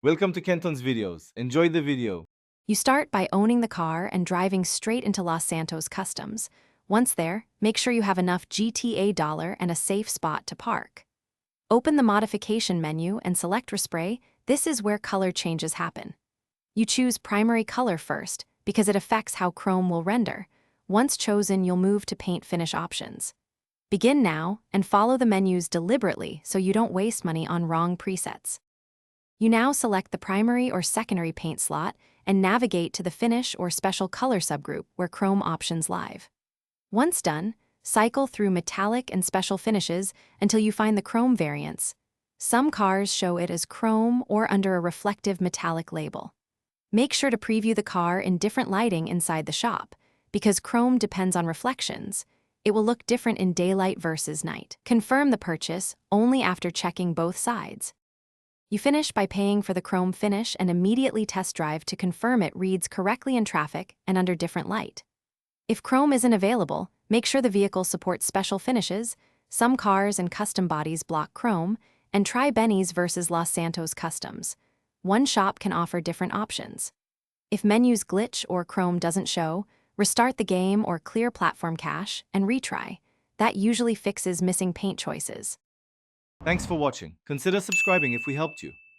Welcome to Kenton's videos. Enjoy the video. You start by owning the car and driving straight into Los Santos Customs. Once there, make sure you have enough GTA dollar and a safe spot to park. Open the modification menu and select Respray. This is where color changes happen. You choose primary color first because it affects how Chrome will render. Once chosen, you'll move to paint finish options. Begin now and follow the menus deliberately so you don't waste money on wrong presets. You now select the primary or secondary paint slot and navigate to the finish or special color subgroup where Chrome options live. Once done, cycle through metallic and special finishes until you find the Chrome variants. Some cars show it as Chrome or under a reflective metallic label. Make sure to preview the car in different lighting inside the shop. Because Chrome depends on reflections, it will look different in daylight versus night. Confirm the purchase only after checking both sides. You finish by paying for the Chrome finish and immediately test drive to confirm it reads correctly in traffic and under different light. If Chrome isn't available, make sure the vehicle supports special finishes. Some cars and custom bodies block Chrome, and try Benny's versus Los Santos Customs. One shop can offer different options. If menus glitch or Chrome doesn't show, restart the game or clear platform cache and retry. That usually fixes missing paint choices. Thanks for watching. Consider subscribing if we helped you.